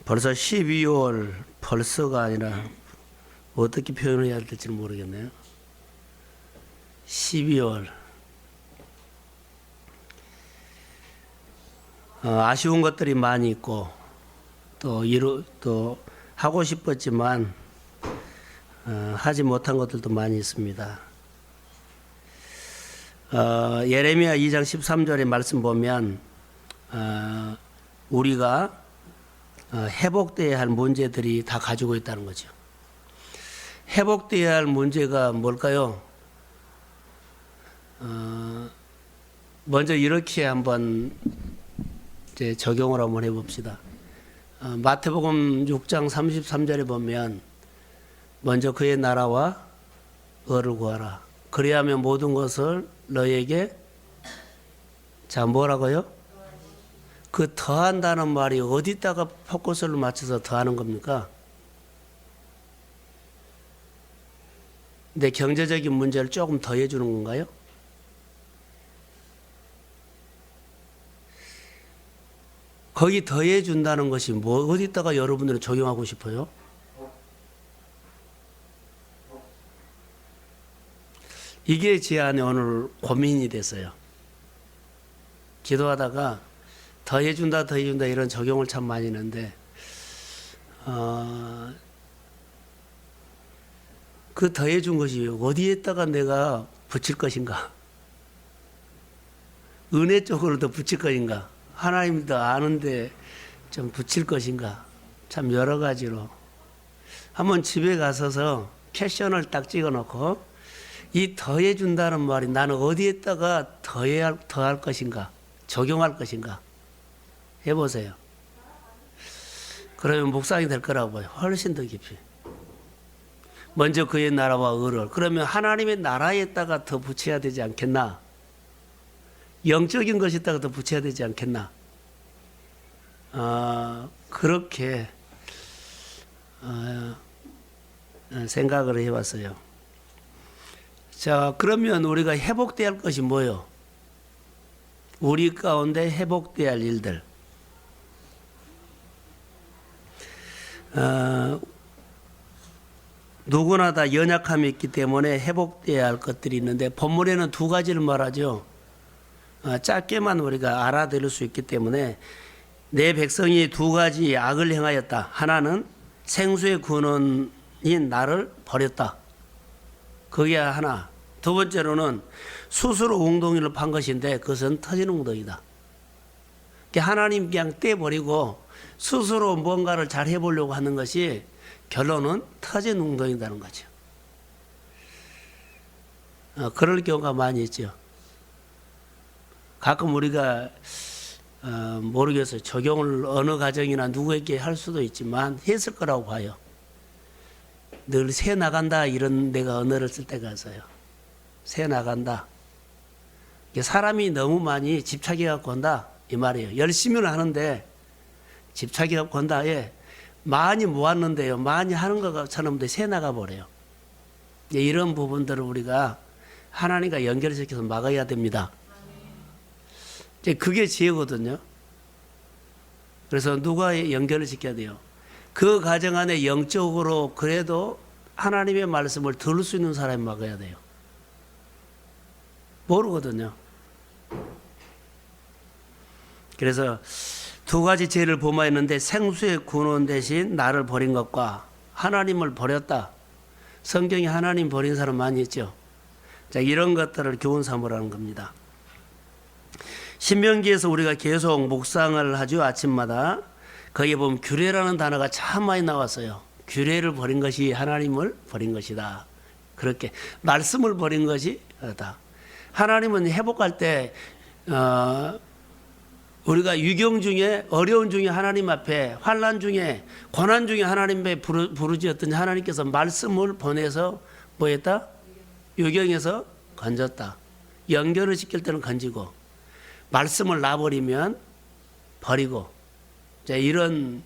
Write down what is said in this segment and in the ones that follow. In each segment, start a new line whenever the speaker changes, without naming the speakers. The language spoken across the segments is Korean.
벌써 12월 벌써가 아니라 어떻게 표현해야 될지 모르겠네요. 12월 아쉬운 것들이 많이 있고 또 하고 싶었지만 하지 못한 것들도 많이 있습니다. 예레미야 2장 13절의 말씀 보면 우리가 회복되어야 할 문제들이 다 가지고 있다는 거죠. 회복되어야 할 문제가 뭘까요? 먼저 이렇게 한번 이제 적용을 한번 해봅시다. 마태복음 6장 33절에 보면 먼저 그의 나라와 의를 구하라. 그리하면 모든 것을 너에게 자 뭐라고요? 그 더한다는 말이 어디다가 포커스를 맞춰서 더하는 겁니까? 내 경제적인 문제를 조금 더해 주는 건가요? 거기 더해 준다는 것이 뭐 어디다가 여러분들은 적용하고 싶어요? 이게 제 안에 오늘 고민이 됐어요. 기도하다가 더해 준다 이런 적용을 참 많이 했는데 그 더해 준 것이 어디에다가 내가 붙일 것인가? 은혜 쪽으로 더 붙일 것인가? 하나님도 아는데 좀 붙일 것인가? 참 여러 가지로 한번 집에 가서서 캐션을 딱 찍어 놓고 이 더해 준다는 말이 나는 어디에다가 더할 것인가? 적용할 것인가? 해보세요. 그러면 묵상이 될 거라고 봐요. 훨씬 더 깊이. 먼저 그의 나라와 의를. 그러면 하나님의 나라에다가 더 붙여야 되지 않겠나? 영적인 것에다가 더 붙여야 되지 않겠나? 그렇게 생각을 해봤어요. 자, 그러면 우리가 회복돼야 할 것이 뭐예요? 우리 가운데 회복돼야 할 일들. 누구나 다 연약함이 있기 때문에 회복돼야 할 것들이 있는데 본문에는 두 가지를 말하죠. 짧게만 우리가 알아들을 수 있기 때문에 내 백성이 두 가지 악을 행하였다. 하나는 생수의 근원인 나를 버렸다. 그게 하나. 두 번째로는 스스로 웅덩이를 판 것인데 그것은 터진 웅덩이다. 하나님 그냥 떼버리고 스스로 뭔가를 잘 해보려고 하는 것이 결론은 터진 웅덩이라는 거죠. 그럴 경우가 많이 있죠. 가끔 우리가 모르겠어요. 적용을 어느 가정이나 누구에게 할 수도 있지만 했을 거라고 봐요. 늘 새 나간다 이런 내가 언어를 쓸 때가 있어요. 새 나간다. 사람이 너무 많이 집착해 갖고 한다 이 말이에요. 열심히는 하는데 집착해 갖고 한다. 예. 많이 모았는데요. 많이 하는 것처럼 새 나가 버려요. 이런 부분들을 우리가 하나님과 연결시켜서 막아야 됩니다. 그게 지혜거든요. 그래서 누가 연결을 시켜야 돼요? 그 가정 안에 영적으로 그래도 하나님의 말씀을 들을 수 있는 사람이 막아야 돼요. 모르거든요. 그래서 두 가지 죄를 범하였는데 생수의 근원 대신 나를 버린 것과 하나님을 버렸다. 성경에 하나님 버린 사람 많이 있죠. 자, 이런 것들을 교훈 삼으라는 겁니다. 신명기에서 우리가 계속 묵상을 하죠. 아침마다. 거기에 보면 규례라는 단어가 참 많이 나왔어요. 규례를 버린 것이 하나님을 버린 것이다. 그렇게 말씀을 버린 것이 다. 하나님은 회복할 때 우리가 유경 중에 어려운 중에 하나님 앞에 환난 중에 고난 중에 하나님 앞에 부르짖었더니 하나님께서 말씀을 보내서 뭐 했다? 유경에서 건졌다. 연결을 시킬 때는 건지고 말씀을 놔버리면 버리고 자, 이런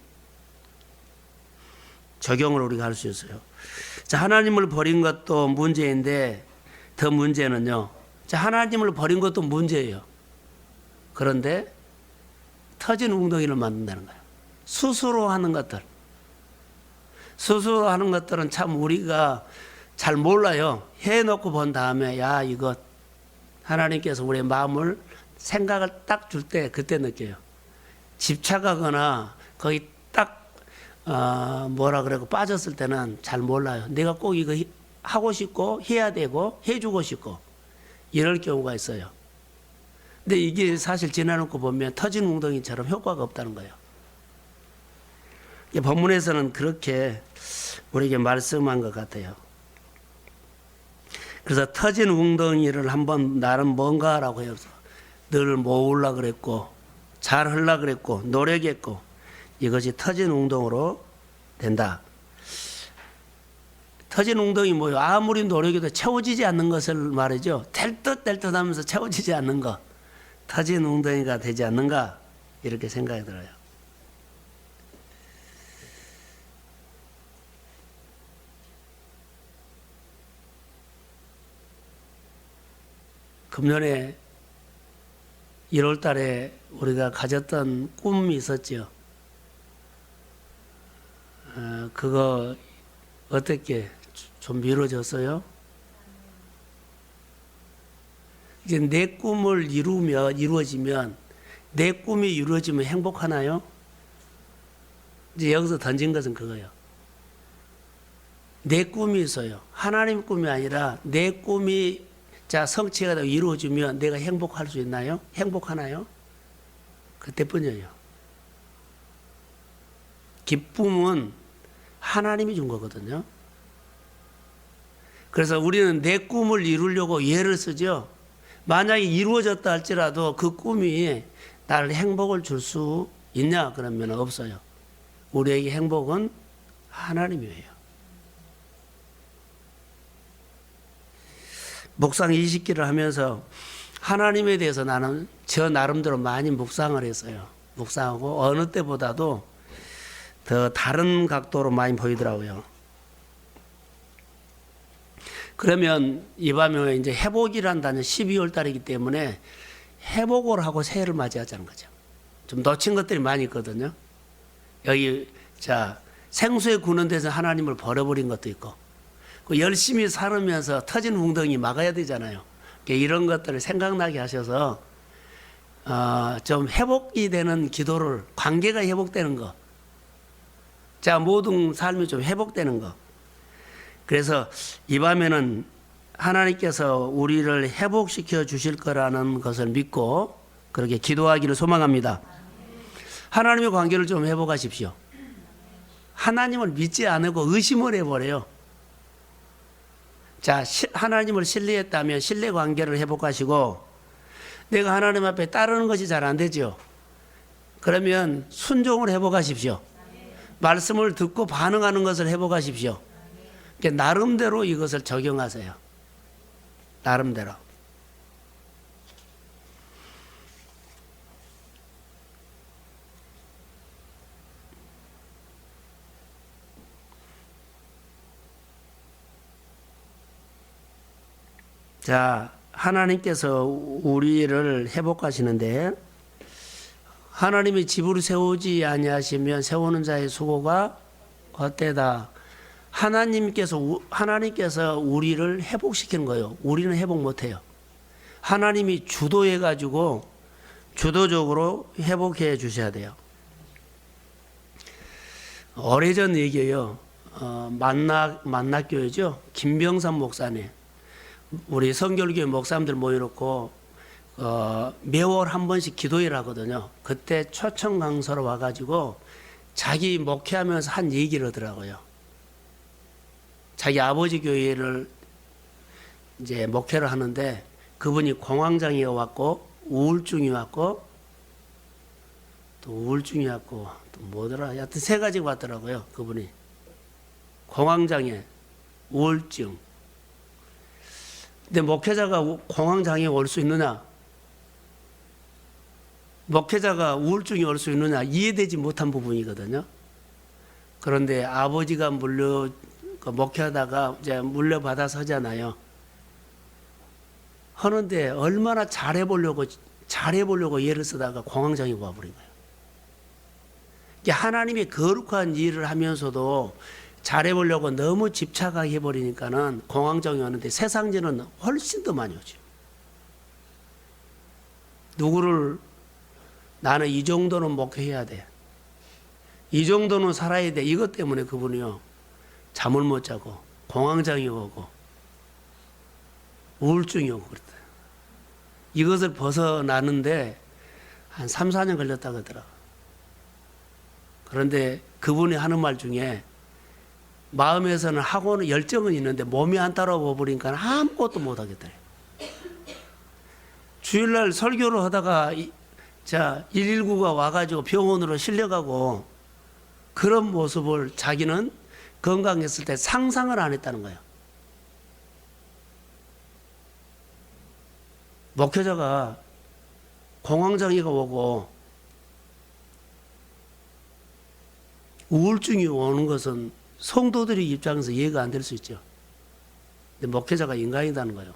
적용을 우리가 할 수 있어요. 자, 하나님을 버린 것도 문제인데 더 문제는요. 자, 하나님을 버린 것도 문제예요. 그런데 터진 웅덩이를 만든다는 거예요. 스스로 하는 것들. 스스로 하는 것들은 참 우리가 잘 몰라요. 해놓고 본 다음에 야 이거 하나님께서 우리의 마음을 생각을 딱 줄 때 그때 느껴요. 집착하거나 거의 딱 뭐라 그러고 빠졌을 때는 잘 몰라요. 내가 꼭 이거 하고 싶고 해야 되고 해주고 싶고 이럴 경우가 있어요. 근데 이게 사실 지나놓고 보면 터진 웅덩이처럼 효과가 없다는 거예요. 본문에서는 그렇게 우리에게 말씀한 것 같아요. 그래서 터진 웅덩이를 한번 나는 뭔가라고 해서 늘 모으려고 그랬고 잘 하려고 그랬고 노력했고 이것이 터진 웅덩이로 된다. 터진 웅덩이 뭐요? 아무리 노력해도 채워지지 않는 것을 말이죠. 될 듯 하면서 채워지지 않는 것. 터진 웅덩이가 되지 않는가 이렇게 생각이 들어요. 금년에 1월 달에 우리가 가졌던 꿈이 있었죠. 그거 어떻게 좀 미뤄졌어요? 이제 내 꿈을 이루어지면 내 꿈이 이루어지면 행복하나요? 이제 여기서 던진 것은 그거예요. 내 꿈이 있어요. 하나님 꿈이 아니라 내 꿈이 성취가 되고 이루어지면 내가 행복할 수 있나요? 행복하나요? 그때뿐이에요. 기쁨은 하나님이 준 거거든요. 그래서 우리는 내 꿈을 이루려고 예를 쓰죠. 만약에 이루어졌다 할지라도 그 꿈이 나를 행복을 줄 수 있냐? 그러면 없어요. 우리에게 행복은 하나님이에요. 묵상 20기를 하면서 하나님에 대해서 나는 저 나름대로 많이 묵상을 했어요. 묵상하고 어느 때보다도 더 다른 각도로 많이 보이더라고요. 그러면 이 밤에 이제 회복이란다는 12월 달이기 때문에 회복을 하고 새해를 맞이하자는 거죠. 좀 놓친 것들이 많이 있거든요. 여기 생수에 구는 데서 하나님을 버려버린 것도 있고 열심히 살으면서 터진 웅덩이 막아야 되잖아요. 이런 것들을 생각나게 하셔서 좀 회복이 되는 기도를 관계가 회복되는 거. 모든 삶이 좀 회복되는 거. 그래서 이 밤에는 하나님께서 우리를 회복시켜 주실 거라는 것을 믿고 그렇게 기도하기를 소망합니다. 하나님의 관계를 좀 회복하십시오. 하나님을 믿지 않고 의심을 해버려요. 하나님을 신뢰했다면 신뢰 관계를 회복하시고 내가 하나님 앞에 따르는 것이 잘 안 되죠. 그러면 순종을 회복하십시오. 말씀을 듣고 반응하는 것을 회복하십시오. 나름대로 이것을 적용하세요. 나름대로. 하나님께서 우리를 회복하시는데 하나님이 집을 세우지 아니하시면 세우는 자의 수고가 헛되다. 하나님께서 우리를 회복시키는 거예요. 우리는 회복 못해요. 하나님이 주도해가지고 주도적으로 회복해 주셔야 돼요. 오래전 얘기예요. 만나교회죠. 김병삼 목사님. 우리 성결교회 목사님들 모여놓고 매월 한 번씩 기도회를 하거든요. 그때 초청 강사로 와가지고 자기 목회하면서 한 얘기를 하더라고요. 자기 아버지 교회를 이제 목회를 하는데 그분이 공황장애가 왔고 우울증이 왔고 또 우울증이 왔고 또 뭐더라 하여튼 3가지가 왔더라고요. 그분이 공황장애, 우울증. 근데 목회자가 공황장애가 올 수 있느냐? 목회자가 우울증이 올 수 있느냐? 이해되지 못한 부분이거든요. 그런데 아버지가 목회하다가 이제 물려받아서 하잖아요. 하는데 얼마나 잘해보려고 잘해보려고 예를 쓰다가 공황장애 와버린 거예요. 하나님의 거룩한 일을 하면서도 잘해보려고 너무 집착하게 해버리니까는 공황장애 오는데 세상에는 훨씬 더 많이 오죠. 누구를 나는 이 정도는 목회해야 돼. 이 정도는 살아야 돼. 이것 때문에 그분이요. 잠을 못 자고 공황장애 오고 우울증이 오고 그랬다. 이것을 벗어나는데 한 3, 4년 걸렸다고 하더라고요. 그런데 그분이 하는 말 중에 마음에서는 하고는 열정은 있는데 몸이 안 따라와 버리니까 아무것도 못 하겠다. 주일날 설교를 하다가 119가 와가지고 병원으로 실려가고 그런 모습을 자기는 건강했을 때 상상을 안 했다는 거예요. 목회자가 공황장애가 오고 우울증이 오는 것은 성도들의 입장에서 이해가 안 될 수 있죠. 근데 목회자가 인간이라는 거예요.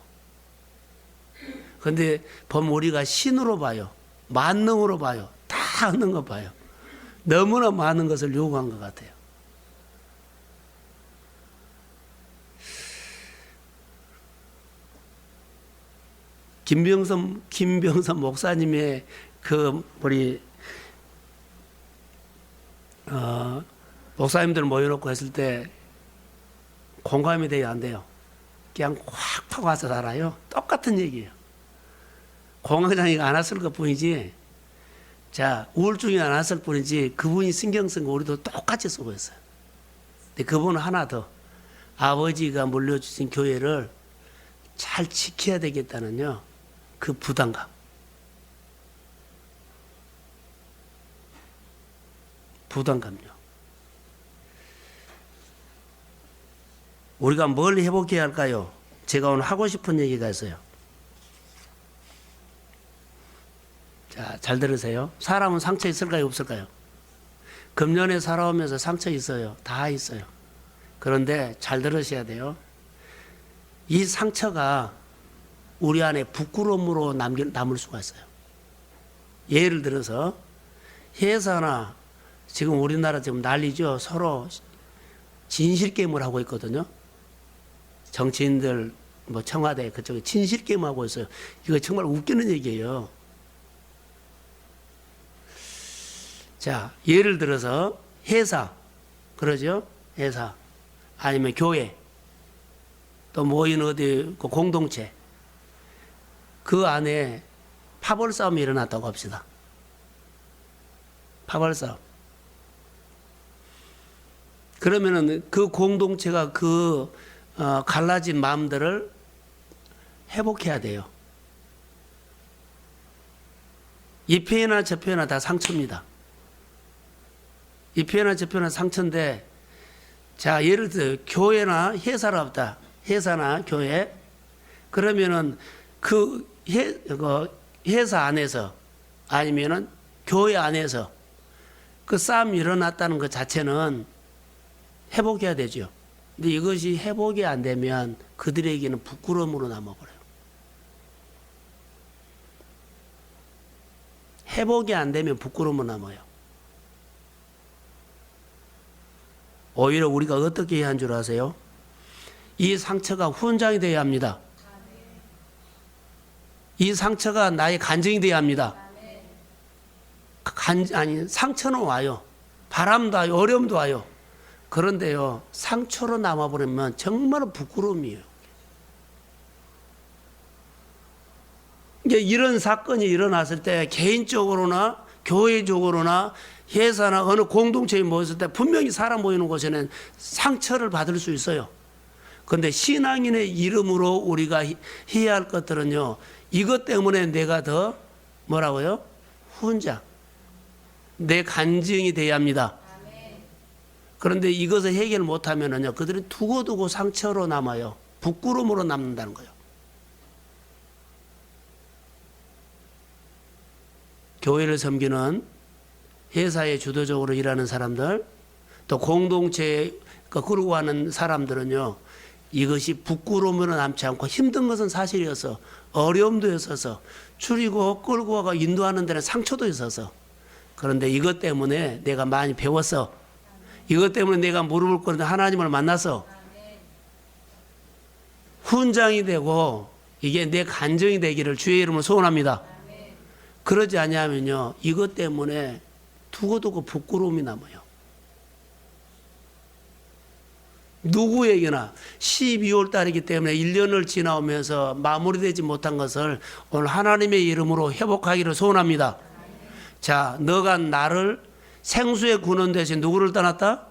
그런데 우리가 신으로 봐요. 만능으로 봐요. 다 하는 거 봐요. 너무나 많은 것을 요구한 것 같아요. 김병선 목사님의 우리 목사님들 모여놓고 했을 때 공감이 돼요, 안 돼요? 그냥 확 와서 살아요. 똑같은 얘기예요. 공황장애가 안 왔을 것 뿐이지, 우울증이 안 왔을 뿐이지, 그분이 신경 쓴 거 우리도 똑같이 쓰고 있어요. 근데 그분은 하나 더, 아버지가 물려주신 교회를 잘 지켜야 되겠다는요, 그 부담감. 부담감요. 우리가 뭘 회복해야 할까요? 제가 오늘 하고 싶은 얘기가 있어요. 잘 들으세요. 사람은 상처 있을까요? 없을까요? 금년에 살아오면서 상처 있어요. 다 있어요. 그런데 잘 들으셔야 돼요. 이 상처가 우리 안에 부끄러움으로 남을 수가 있어요. 예를 들어서 회사나 지금 우리나라 지금 난리죠. 서로 진실게임을 하고 있거든요. 정치인들 청와대 그쪽에 진실게임 하고 있어요. 이거 정말 웃기는 얘기예요. 예를 들어서 회사, 그러죠? 회사 아니면 교회, 또 모인 어디 공동체, 그 안에 파벌 싸움이 일어났다고 합시다. 파벌 싸움. 그러면은 그 공동체가 갈라진 마음들을 회복해야 돼요. 이 표현이나 저 표현이나 다 상처입니다. 이 표현이나 저 표현이나 상처인데, 예를 들어 교회나 회사라 합다. 회사나 교회. 그러면은 그 회사 안에서 아니면은 교회 안에서 그 싸움이 일어났다는 것 자체는 회복해야 되죠. 근데 이것이 회복이 안 되면 그들에게는 부끄러움으로 남아버려요. 회복이 안 되면 부끄러움으로 남아요. 오히려 우리가 어떻게 해야 한 줄 아세요? 이 상처가 훈장이 되어야 합니다. 이 상처가 나의 간증이 되어야 합니다. 상처는 와요. 바람도 와요. 어려움도 와요. 그런데요, 상처로 남아버리면 정말 부끄러움이에요. 이제 이런 사건이 일어났을 때 개인적으로나 교회적으로나 회사나 어느 공동체에 모였을 때 분명히 사람 모이는 곳에는 상처를 받을 수 있어요. 그런데 신앙인의 이름으로 우리가 해야 할 것들은요, 이것 때문에 내가 더 뭐라고요? 훈장, 내 간증이 돼야 합니다. 그런데 이것을 해결 못하면은요, 그들은 두고두고 상처로 남아요. 부끄러움으로 남는다는 거예요. 교회를 섬기는 회사에 주도적으로 일하는 사람들, 또 공동체에 그러고 하는 사람들은요, 이것이 부끄러움으로 남지 않고 힘든 것은 사실이어서 어려움도 있어서 줄이고 끌고 와가 인도하는 데는 상처도 있어서 그런데 이것 때문에 내가 많이 배웠어. 이것 때문에 내가 무릎을 꿇는데 하나님을 만나서 훈장이 되고 이게 내 간증이 되기를 주의 이름으로 소원합니다. 그러지 아니하면요 이것 때문에 두고두고 부끄러움이 남아요. 누구에게나 12월 달이기 때문에 1년을 지나오면서 마무리되지 못한 것을 오늘 하나님의 이름으로 회복하기를 소원합니다. 자, 너가 나를 생수의 군원 대신 누구를 떠났다?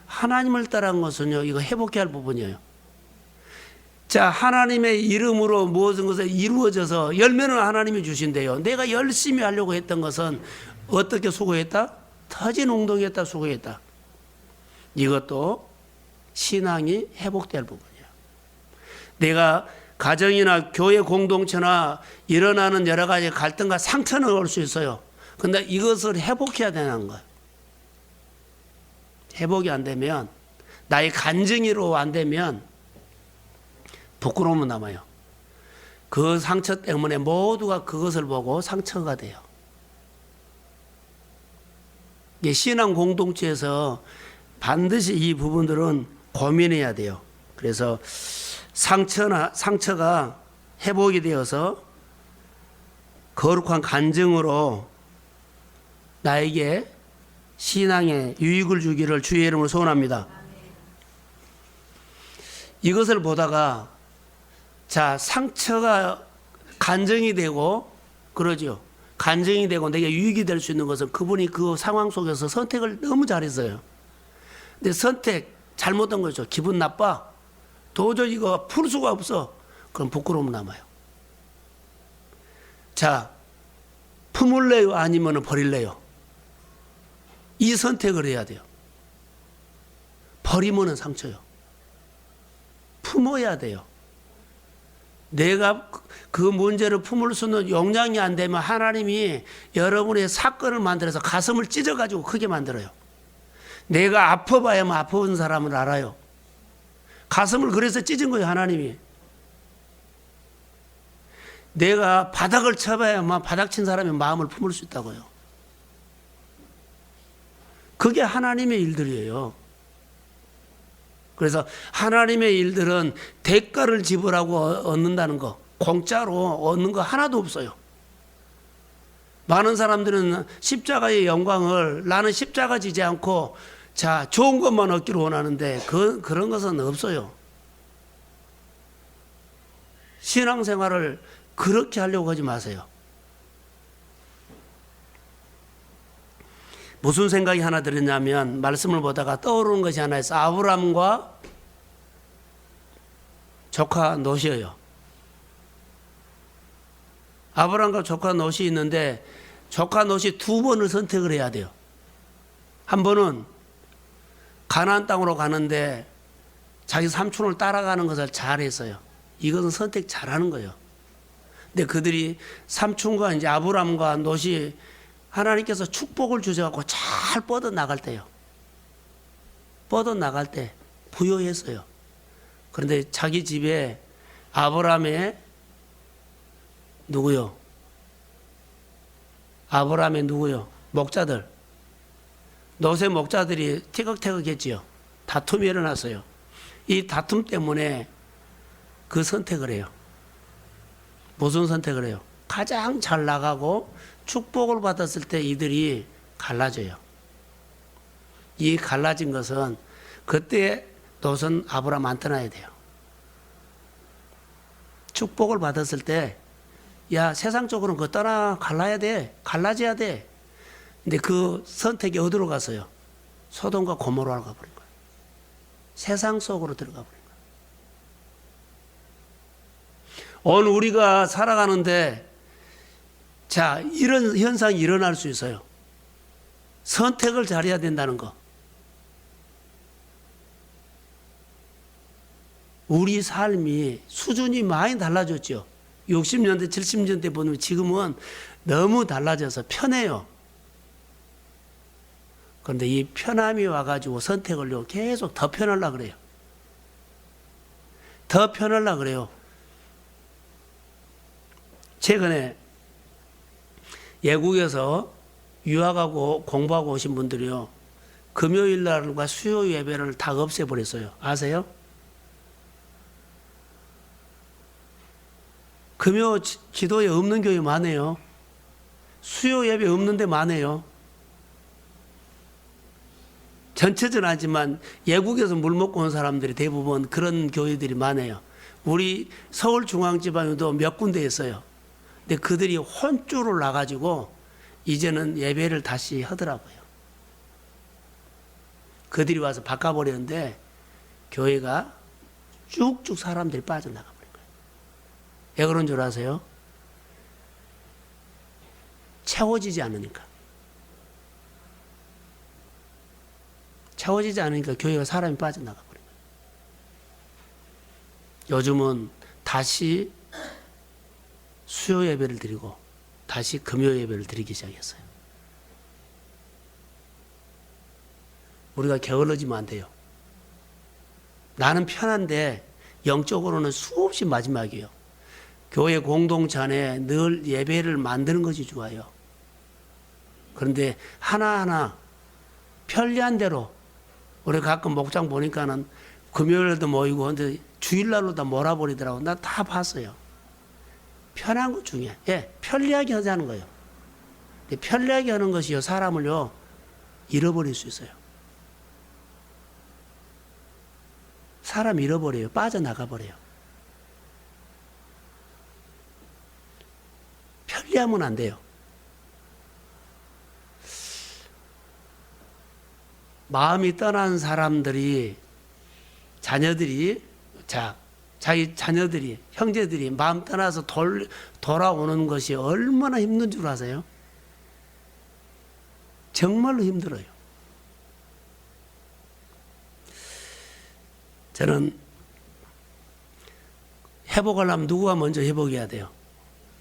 하나님을 따른 것은요 이거 회복해야 할 부분이에요. 자, 하나님의 이름으로 모든 것이 이루어져서 열매는 하나님이 주신대요. 내가 열심히 하려고 했던 것은 어떻게 수고했다? 터진 웅덩이했다 수고했다. 이것도 신앙이 회복될 부분이에요. 내가 가정이나 교회 공동체나 일어나는 여러 가지 갈등과 상처는 올 수 있어요. 근데 이것을 회복해야 되는 거예요. 회복이 안 되면 나의 간증이로 안 되면 부끄러움은 남아요. 그 상처 때문에 모두가 그것을 보고 상처가 돼요. 신앙 공동체에서 반드시 이 부분들은 고민해야 돼요. 그래서 상처가 회복이 되어서 거룩한 간증으로 나에게 신앙에 유익을 주기를 주의 이름으로 소원합니다. 이것을 보다가 자, 상처가 간증이 되고 그러죠. 간증이 되고 내게 유익이 될 수 있는 것은 그분이 그 상황 속에서 선택을 너무 잘했어요. 근데 선택 잘못한 거죠. 기분 나빠. 도저히 이거 풀 수가 없어. 그럼 부끄러움 남아요. 자, 품을래요? 아니면 버릴래요? 이 선택을 해야 돼요. 버리면은 상처요. 품어야 돼요. 내가 그 문제를 품을 수 있는 용량이 안 되면 하나님이 여러분의 사건을 만들어서 가슴을 찢어가지고 크게 만들어요. 내가 아파봐야만 아파본 사람을 알아요. 가슴을 그래서 찢은 거예요, 하나님이. 내가 바닥을 쳐봐야만 바닥 친 사람의 마음을 품을 수 있다고요. 그게 하나님의 일들이에요. 그래서 하나님의 일들은 대가를 지불하고 얻는다는 거, 공짜로 얻는 거 하나도 없어요. 많은 사람들은 십자가의 영광을 나는 십자가 지지 않고 자, 좋은 것만 얻기를 원하는데 그런 것은 없어요. 신앙생활을 그렇게 하려고 하지 마세요. 무슨 생각이 하나 들었냐면 말씀을 보다가 떠오르는 것이 하나 있어요. 아브람과 조카 롯이에요. 아브람과 조카 롯이 있는데 조카 롯이 두 번을 선택을 해야 돼요. 한 번은 가나안 땅으로 가는데 자기 삼촌을 따라가는 것을 잘했어요. 이것은 선택 잘하는 거예요. 근데 그들이 삼촌과 이제 아브람과 롯이 하나님께서 축복을 주셔갖고 잘 뻗어 나갈 때요. 뻗어 나갈 때 부여했어요. 그런데 자기 집에 아브람의 누구요? 아브람의 누구요? 목자들. 롯의 목자들이 티격태격했지요. 다툼이 일어났어요. 이 다툼 때문에 그 선택을 해요. 무슨 선택을 해요? 가장 잘 나가고 축복을 받았을 때 이들이 갈라져요. 이 갈라진 것은 그때 롯은 아브람 안 떠나야 돼요. 축복을 받았을 때 야, 세상적으로는 그거 떠나 갈라야 돼. 갈라져야 돼. 근데 그 선택이 어디로 갔어요? 소돔과 고모라로 가버린 거예요. 세상 속으로 들어가 버린 거예요. 오늘 우리가 살아가는데 자, 이런 현상이 일어날 수 있어요. 선택을 잘해야 된다는 거. 우리 삶이 수준이 많이 달라졌죠. 60년대, 70년대 보면 지금은 너무 달라져서 편해요. 그런데 이 편함이 와가지고 선택을 계속 더 편하려고 그래요. 더 편하려 그래요. 최근에 외국에서 유학하고 공부하고 오신 분들이요, 금요일 날과 수요 예배를 다 없애버렸어요. 아세요? 금요 기도에 없는 교회 많아요. 수요 예배 없는 데 많아요. 전체적은 아니지만 외국에서 물 먹고 온 사람들이 대부분 그런 교회들이 많아요. 우리 서울중앙지방에도 몇 군데 있어요. 근데 그들이 혼쭐을 나가지고 이제는 예배를 다시 하더라고요. 그들이 와서 바꿔버렸는데 교회가 쭉쭉 사람들이 빠져나가 버린 거예요. 왜 그런 줄 아세요? 채워지지 않으니까. 채워지지 않으니까 교회가 사람이 빠져나가 버린 거예요. 요즘은 다시 수요 예배를 드리고 다시 금요 예배를 드리기 시작했어요. 우리가 게을러지면 안 돼요. 나는 편한데 영적으로는 수없이 마지막이에요. 교회 공동체 안에 늘 예배를 만드는 것이 좋아요. 그런데 하나하나 편리한 대로, 우리 가끔 목장 보니까는 금요일에도 모이고 근데 주일날로 다 몰아버리더라고. 나 다 봤어요. 편한 것 중에, 예, 편리하게 하자는 거예요. 근데 편리하게 하는 것이요, 사람을요, 잃어버릴 수 있어요. 사람 잃어버려요. 빠져나가 버려요. 편리하면 안 돼요. 마음이 떠난 사람들이, 자녀들이, 자기 자녀들이, 형제들이 마음 떠나서 돌아오는 것이 얼마나 힘든 줄 아세요? 정말로 힘들어요. 저는 회복하려면 누구가 먼저 회복해야 돼요?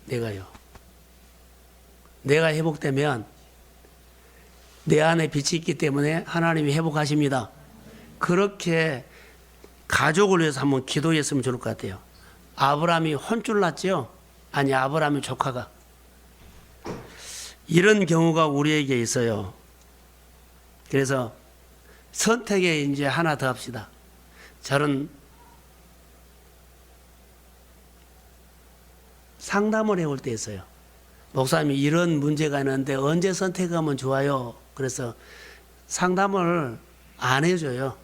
내가요. 내가 회복되면 내 안에 빛이 있기 때문에 하나님이 회복하십니다. 그렇게 가족을 위해서 한번 기도했으면 좋을 것 같아요. 아브라함이 혼쭐 났죠? 아니, 아브라함의 조카가. 이런 경우가 우리에게 있어요. 그래서 선택에 이제 하나 더 합시다. 저는 상담을 해올 때 있어요. 목사님이 이런 문제가 있는데 언제 선택하면 좋아요? 그래서 상담을 안 해줘요.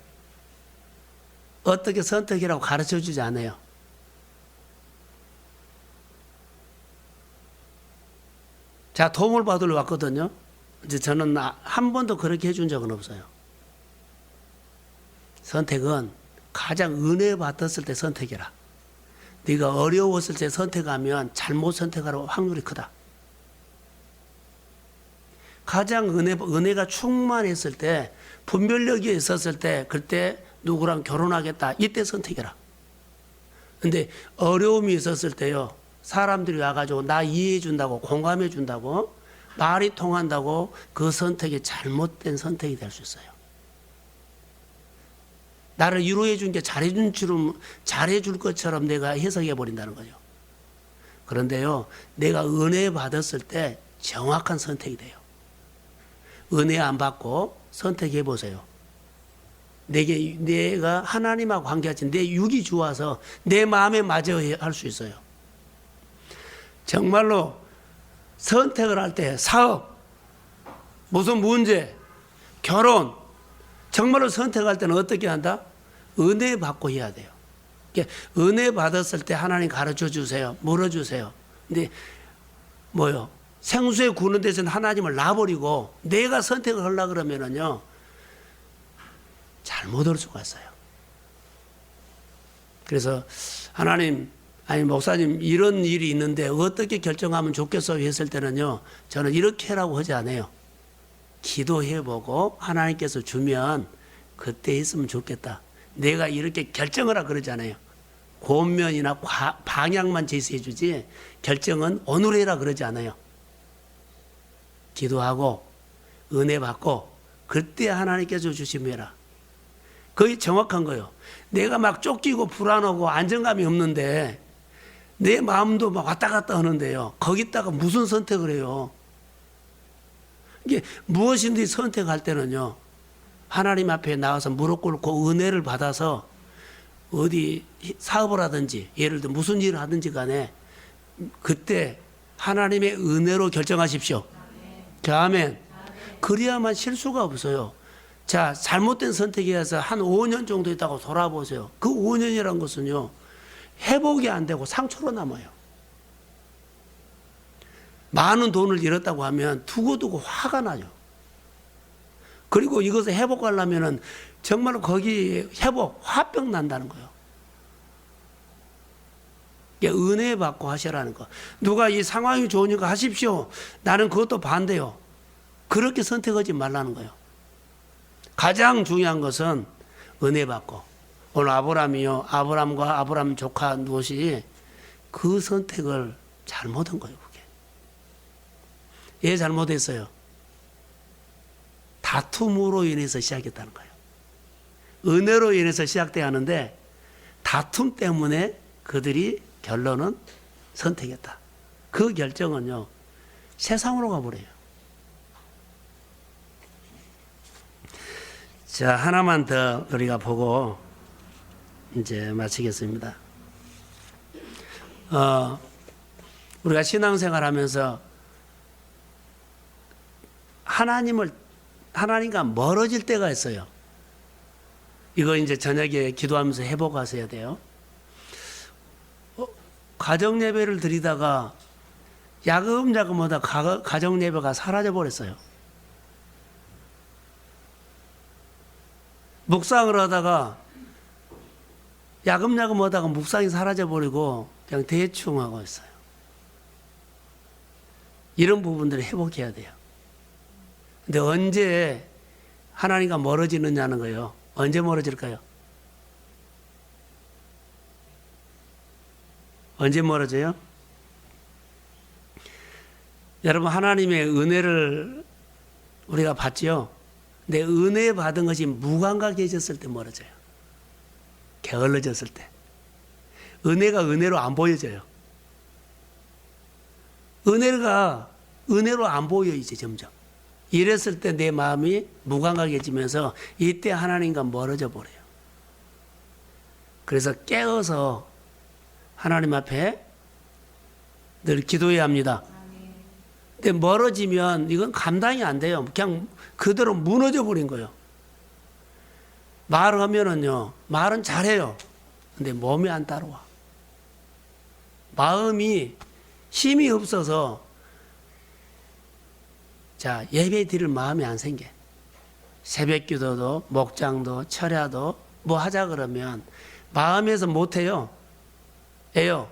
어떻게 선택이라고 가르쳐 주지 않아요. 자, 도움을 받으러 왔거든요. 이제 저는 한 번도 그렇게 해준 적은 없어요. 선택은 가장 은혜 받았을 때 선택해라. 네가 어려웠을 때 선택하면 잘못 선택할 확률이 크다. 가장 은혜가 충만했을 때, 분별력이 있었을 때, 그때 누구랑 결혼하겠다, 이때 선택해라. 근데 어려움이 있었을 때요, 사람들이 와가지고 나 이해해 준다고, 공감해 준다고, 말이 통한다고 그 선택이 잘못된 선택이 될 수 있어요. 나를 위로해 준 게 잘해 줄 것처럼 내가 해석해 버린다는 거죠. 그런데요, 내가 은혜 받았을 때 정확한 선택이 돼요. 은혜 안 받고 선택해 보세요. 내가 하나님하고 관계하지, 내 육이 좋아서 내 마음에 맞아 할 수 있어요. 정말로 선택을 할 때 사업, 무슨 문제, 결혼, 정말로 선택할 때는 어떻게 한다? 은혜 받고 해야 돼요. 은혜 받았을 때 하나님 가르쳐 주세요. 물어주세요. 근데 뭐요? 생수에 구는 데서는 하나님을 놔버리고 내가 선택을 하려고 그러면은요, 잘못 올 수가 있어요. 그래서 하나님, 아니 목사님 이런 일이 있는데 어떻게 결정하면 좋겠어요 했을 때는요, 저는 이렇게 하라고 하지 않아요. 기도해보고 하나님께서 주면 그때 했으면 좋겠다. 내가 이렇게 결정을 하라 그러잖아요. 권면이나 방향만 제시해 주지 결정은 오늘 해라 그러지 않아요. 기도하고 은혜 받고 그때 하나님께서 주시면 해라. 거의 정확한 거예요. 내가 막 쫓기고 불안하고 안정감이 없는데 내 마음도 막 왔다 갔다 하는데요. 거기다가 무슨 선택을 해요? 이게 무엇인지 선택할 때는요. 하나님 앞에 나와서 무릎 꿇고 은혜를 받아서 어디 사업을 하든지 예를 들어 무슨 일을 하든지 간에 그때 하나님의 은혜로 결정하십시오. 아멘. 그래야만 실수가 없어요. 자, 잘못된 선택이어서 한 5년 정도 있다고 돌아보세요. 그 5년이란 것은요, 회복이 안 되고 상처로 남아요. 많은 돈을 잃었다고 하면 두고두고 화가 나요. 그리고 이것을 회복하려면은 정말로 거기 화병 난다는 거예요. 은혜 받고 하시라는 거. 누가 이 상황이 좋으니까 하십시오. 나는 그것도 반대요. 그렇게 선택하지 말라는 거예요. 가장 중요한 것은 은혜 받고. 오늘 아브라함이요. 아브라함과 아브라함 조카 롯이 그 선택을 잘못한 거예요. 그게. 왜 잘못했어요? 다툼으로 인해서 시작했다는 거예요. 은혜로 인해서 시작돼야 하는데 다툼 때문에 그들이 결론은 선택했다. 그 결정은요. 세상으로 가버려요. 자, 하나만 더 우리가 보고 이제 마치겠습니다. 우리가 신앙생활 하면서 하나님과 멀어질 때가 있어요. 이거 이제 저녁에 기도하면서 회복하셔야 돼요. 가정 예배를 드리다가 야금야금 하다 가정 예배가 사라져 버렸어요. 묵상을 하다가 야금야금 하다가 묵상이 사라져 버리고 그냥 대충 하고 있어요. 이런 부분들을 회복해야 돼요. 근데 언제 하나님과 멀어지느냐는 거예요. 언제 멀어질까요? 언제 멀어져요? 여러분, 하나님의 은혜를 우리가 받지요. 근데 은혜 받은 것이 무감각해졌을 때 멀어져요. 게을러졌을 때. 은혜가 은혜로 안 보여져요. 은혜가 은혜로 안 보여 이제 점점. 이랬을 때 내 마음이 무감각해지면서 이때 하나님과 멀어져 버려요. 그래서 깨어서 하나님 앞에 늘 기도해야 합니다. 근데 멀어지면 이건 감당이 안 돼요. 그냥 그대로 무너져 버린 거예요. 말하면은요, 말은 잘해요. 근데 몸이 안 따라와. 마음이 힘이 없어서 자, 예배 드릴 마음이 안 생겨. 새벽 기도도, 목장도, 철야도 뭐 하자 그러면 마음에서 못 해요. 해요.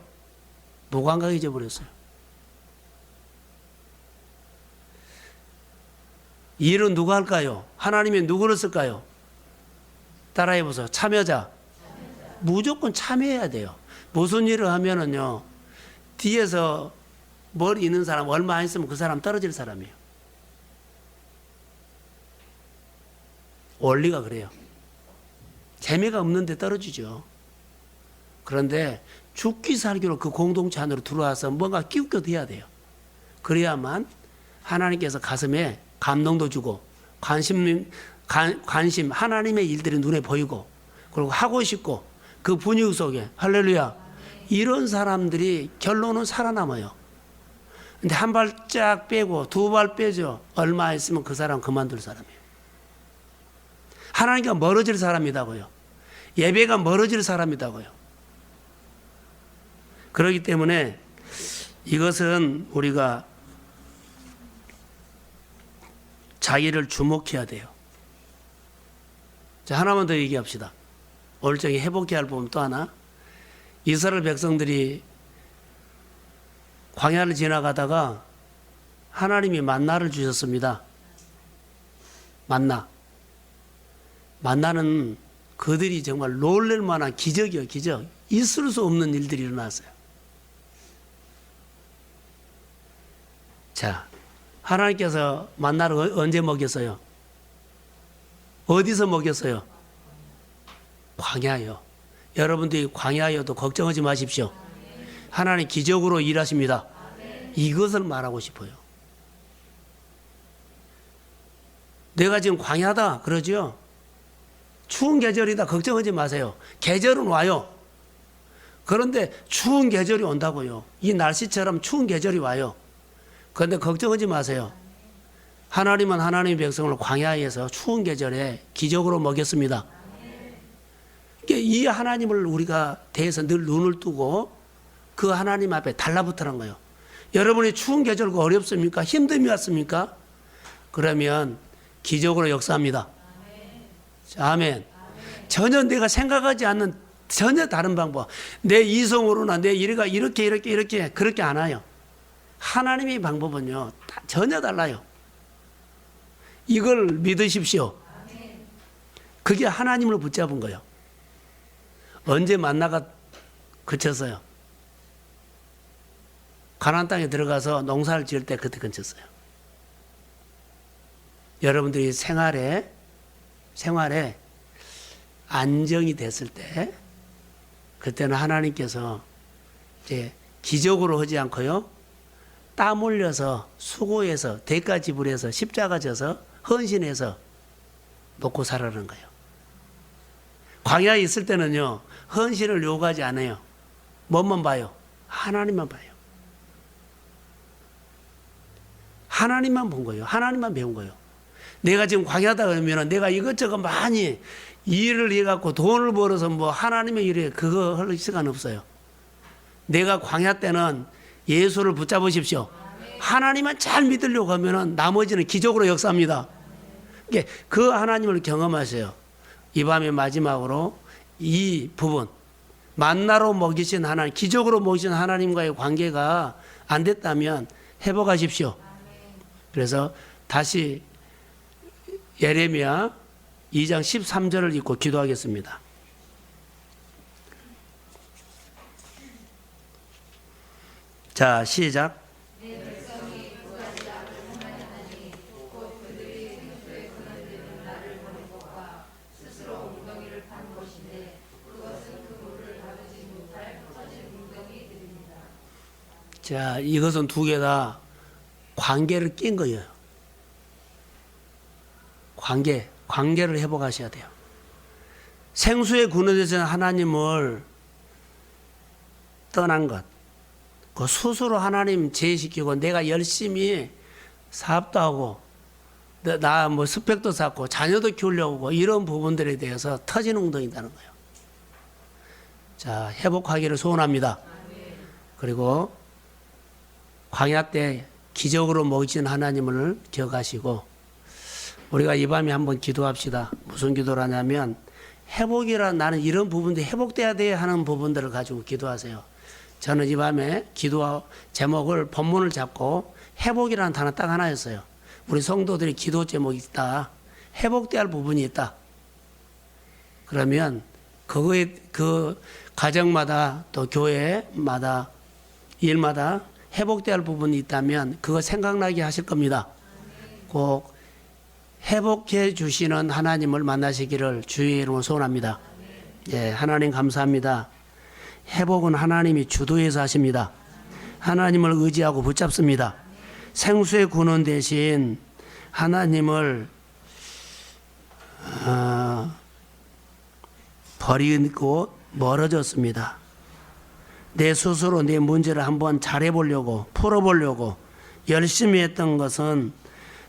무감각해져 버렸어요. 일은 누가 할까요? 하나님이 누구를 쓸까요? 따라해 보세요. 참여자. 무조건 참여해야 돼요. 무슨 일을 하면은요, 뒤에서 머리 있는 사람 얼마 안 있으면 그 사람 떨어질 사람이에요. 원리가 그래요. 재미가 없는데 떨어지죠. 그런데 죽기 살기로 그 공동체 안으로 들어와서 뭔가 끼우껴도 해야 돼요. 그래야만 하나님께서 가슴에 감동도 주고 관심 하나님의 일들이 눈에 보이고 그리고 하고 싶고 그 분위기 속에 할렐루야 이런 사람들이 결론은 살아남아요. 근데 한 발짝 빼고 두 발 빼죠. 얼마 있으면 그 사람 그만둘 사람이에요. 하나님과 멀어질 사람이다고요. 예배가 멀어질 사람이다고요. 그렇기 때문에 이것은 우리가 자기를 주목해야 돼요. 자, 하나만 더 얘기합시다. 오늘 저기 회복해야 할 부분 또 하나. 이스라엘 백성들이 광야를 지나가다가 하나님이 만나를 주셨습니다. 만나는 그들이 정말 놀랄 만한 기적이요, 기적. 있을 수 없는 일들이 일어났어요. 자, 하나님께서 만나를 언제 먹였어요? 어디서 먹였어요? 광야요. 여러분들이 광야여도 걱정하지 마십시오. 하나님 기적으로 일하십니다. 이것을 말하고 싶어요. 내가 지금 광야다 그러죠. 추운 계절이다 걱정하지 마세요. 계절은 와요. 그런데 추운 계절이 온다고요. 이 날씨처럼 추운 계절이 와요. 그런데 걱정하지 마세요. 하나님은 하나님의 백성을 광야에서 추운 계절에 기적으로 먹였습니다. 이 하나님을 우리가 대해서 늘 눈을 뜨고 그 하나님 앞에 달라붙으라는 거예요. 여러분이 추운 계절과 어렵습니까? 힘듦이 왔습니까? 그러면 기적으로 역사합니다. 아멘. 전혀 내가 생각하지 않는 전혀 다른 방법. 내 이성으로나 내 이래가 이렇게 그렇게 안 와요. 하나님의 방법은요 전혀 달라요. 이걸 믿으십시오. 그게 하나님을 붙잡은 거예요. 언제 만나가 그쳤어요? 가나안 땅에 들어가서 농사를 지을 때 그때 그쳤어요. 여러분들이 생활에 안정이 됐을 때 그때는 하나님께서 이제 기적으로 하지 않고요. 땀 흘려서 수고해서 대가 지불해서 십자가 져서 헌신해서 먹고 살아라는 거예요. 광야에 있을 때는요. 헌신을 요구하지 않아요. 뭐만 봐요? 하나님만 봐요. 하나님만 본 거예요. 하나님만 배운 거예요. 내가 지금 광야다 그러면 내가 이것저것 많이 일을 해갖고 돈을 벌어서 뭐 하나님의 일에 그거 할 시간 없어요. 내가 광야 때는 예수를 붙잡으십시오. 하나님만 잘 믿으려고 하면 나머지는 기적으로 역사합니다. 그 하나님을 경험하세요. 이 밤의 마지막으로 이 부분 만나로 먹이신 하나님, 기적으로 먹이신 하나님과의 관계가 안 됐다면 회복하십시오. 그래서 다시 예레미야 2장 13절을 읽고 기도하겠습니다. 자, 시작. 자, 이것은 두 개 다 관계를 낀 거예요. 관계를 회복하셔야 돼요. 생수의 근원에서는 하나님을 떠난 것, 그 스스로 하나님 제시키고 내가 열심히 사업도 하고 나 뭐 스펙도 쌓고 자녀도 키우려고 이런 부분들에 대해서 터진 웅덩이라는 거예요. 자, 회복하기를 소원합니다. 그리고 광야 때 기적으로 먹이신 하나님을 기억하시고 우리가 이 밤에 한번 기도합시다. 무슨 기도를 하냐면 회복이라 나는 이런 부분들이 회복돼야 돼 하는 부분들을 가지고 기도하세요. 저는 이 밤에 기도 제목을 본문을 잡고 회복이라는 단어 딱 하나였어요. 우리 성도들이 기도 제목이 있다. 회복돼야 할 부분이 있다. 그러면 그 가정마다 또 교회마다 일마다 회복돼야 할 부분이 있다면 그거 생각나게 하실 겁니다. 꼭 회복해 주시는 하나님을 만나시기를 주의 이름으로 소원합니다. 예, 하나님 감사합니다. 회복은 하나님이 주도해서 하십니다. 하나님을 의지하고 붙잡습니다. 생수의 근원 대신 하나님을 버리고 멀어졌습니다. 내 스스로 내 문제를 한번 잘해보려고 풀어보려고 열심히 했던 것은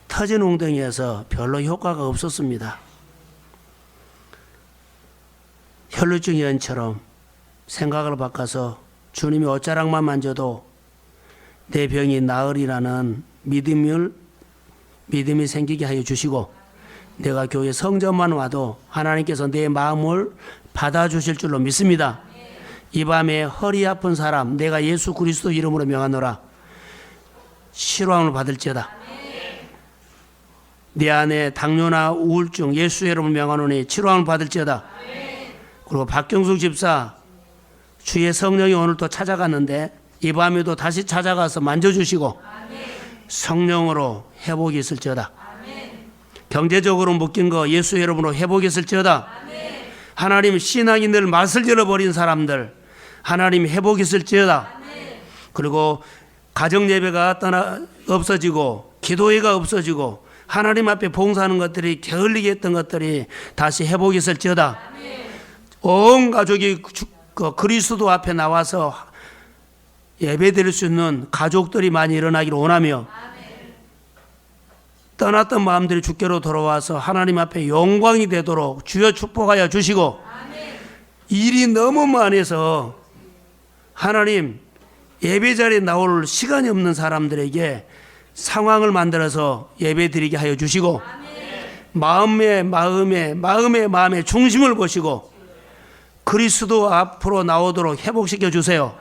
터진 웅덩이에서 별로 효과가 없었습니다. 혈루증 연처럼 생각을 바꿔서 주님이 옷자락만 만져도 내 병이 나으리라는 믿음이 생기게 하여 주시고 내가 교회 성전만 와도 하나님께서 내 마음을 받아주실 줄로 믿습니다. 이 밤에 허리 아픈 사람 내가 예수 그리스도 이름으로 명하노라. 치료함을 받을지어다. 내 안에 당뇨나 우울증 예수 이름으로 명하노니 치료함을 받을지어다. 그리고 박경숙 집사 주의 성령이 오늘 또 찾아갔는데 이 밤에도 다시 찾아가서 만져주시고 성령으로 회복이 있을지어다. 경제적으로 묶인 거 예수 이름으로 회복이 있을지어다. 하나님 신앙이 늘 맛을 잃어버린 사람들 하나님 회복이 있을지어다. 그리고 가정 예배가 없어지고 기도회가 없어지고 하나님 앞에 봉사하는 것들이 게을리게 했던 것들이 다시 회복이 있을지어다. 온 가족이 그리스도 앞에 나와서 예배드릴 수 있는 가족들이 많이 일어나기를 원하며 떠났던 마음들이 주께로 돌아와서 하나님 앞에 영광이 되도록 주여 축복하여 주시고 일이 너무 많아서 하나님 예배 자리에 나올 시간이 없는 사람들에게 상황을 만들어서 예배 드리게 하여 주시고 마음의 중심을 보시고 그리스도 앞으로 나오도록 회복시켜 주세요.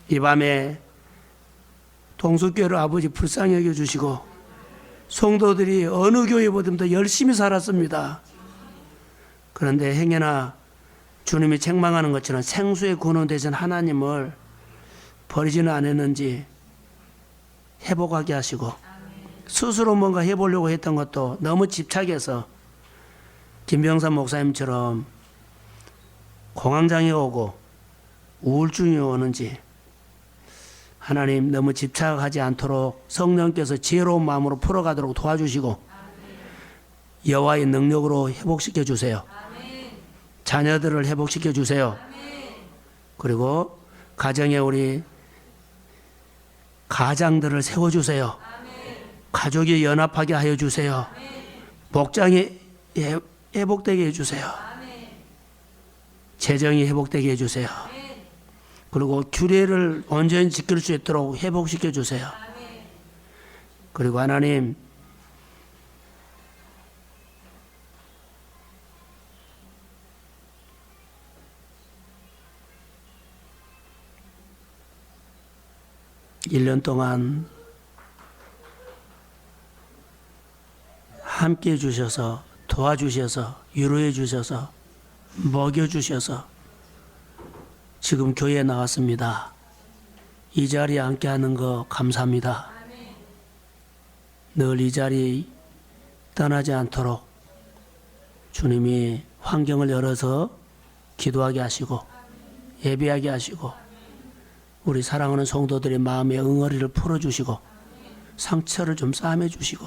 이 밤에 동수교회를 아버지 불쌍히 여겨 주시고 성도들이 어느 교회보다도 열심히 살았습니다. 그런데 행여나 주님이 책망하는 것처럼 생수의 근원 되신 하나님을 버리지는 않았는지 회복하게 하시고 스스로 뭔가 해보려고 했던 것도 너무 집착해서 김병삼 목사님처럼 공황장애 오고 우울증이 오는지 하나님 너무 집착하지 않도록 성령께서 지혜로운 마음으로 풀어가도록 도와주시고 여호와의 능력으로 회복시켜 주세요. 자녀들을 회복시켜 주세요. 그리고 가정에 우리 가장들을 세워주세요. 가족이 연합하게 하여 주세요. 복장이 회복되게 해주세요. 재정이 회복되게 해주세요. 그리고 규례를 온전히 지킬 수 있도록 회복시켜 주세요. 그리고 하나님 일 년 동안 함께 해주셔서 도와주셔서 위로해 주셔서 먹여주셔서 지금 교회에 나왔습니다. 이 자리에 함께하는 거 감사합니다. 늘 이 자리 떠나지 않도록 주님이 환경을 열어서 기도하게 하시고 예배하게 하시고 우리 사랑하는 성도들의 마음의 응어리를 풀어주시고 상처를 좀 싸매주시고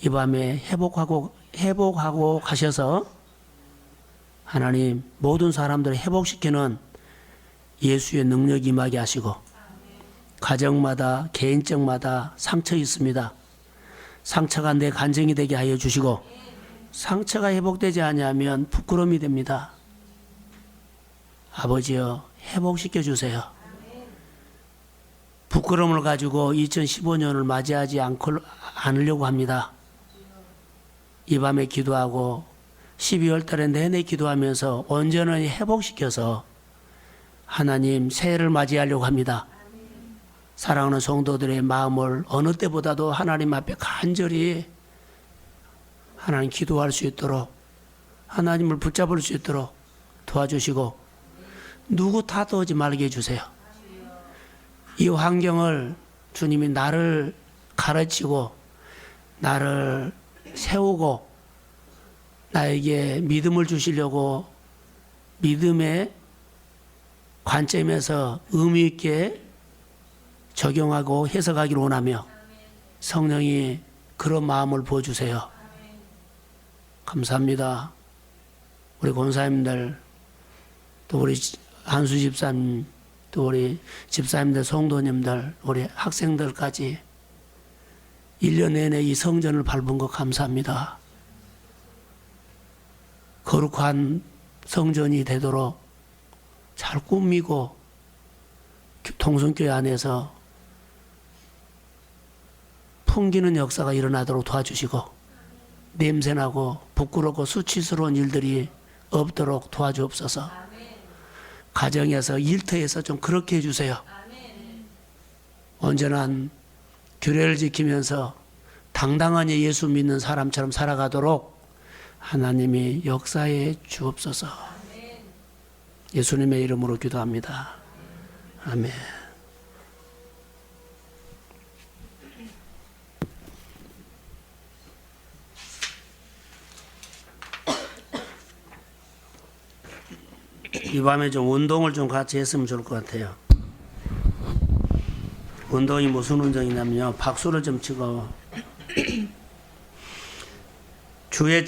이 밤에 회복하고 가셔서 하나님 모든 사람들을 회복시키는 예수의 능력이 임하게 하시고 가정마다 개인적마다 상처 있습니다. 상처가 내 간증이 되게 하여 주시고 상처가 회복되지 않으면 부끄러움이 됩니다. 아버지여 회복시켜 주세요. 부끄러움을 가지고 2015년을 맞이하지 않으려고 합니다. 이 밤에 기도하고 12월 달에 내내 기도하면서 온전히 회복시켜서 하나님 새해를 맞이하려고 합니다. 사랑하는 성도들의 마음을 어느 때보다도 하나님 앞에 간절히 하나님 기도할 수 있도록 하나님을 붙잡을 수 있도록 도와주시고 누구 탓하지 말게 해주세요. 이 환경을 주님이 나를 가르치고 나를 세우고 나에게 믿음을 주시려고 믿음의 관점에서 의미 있게 적용하고 해석하기를 원하며 성령이 그런 마음을 부어주세요. 감사합니다. 우리 권사님들 또 우리 한수 집사님 또 우리 집사님들 성도님들 우리 학생들까지 1년 내내 이 성전을 밟은 거 감사합니다. 거룩한 성전이 되도록 잘 꾸미고 동성교회 안에서 풍기는 역사가 일어나도록 도와주시고 냄새나고 부끄럽고 수치스러운 일들이 없도록 도와주옵소서. 가정에서 일터에서 좀 그렇게 해주세요. 온전한 규례를 지키면서 당당한 예수 믿는 사람처럼 살아가도록 하나님이 역사해 주옵소서. 예수님의 이름으로 기도합니다. 아멘. 이 밤에 좀 운동을 좀 같이 했으면 좋을 것 같아요. 운동이 무슨 운동이냐면요. 박수를 좀 치고 주에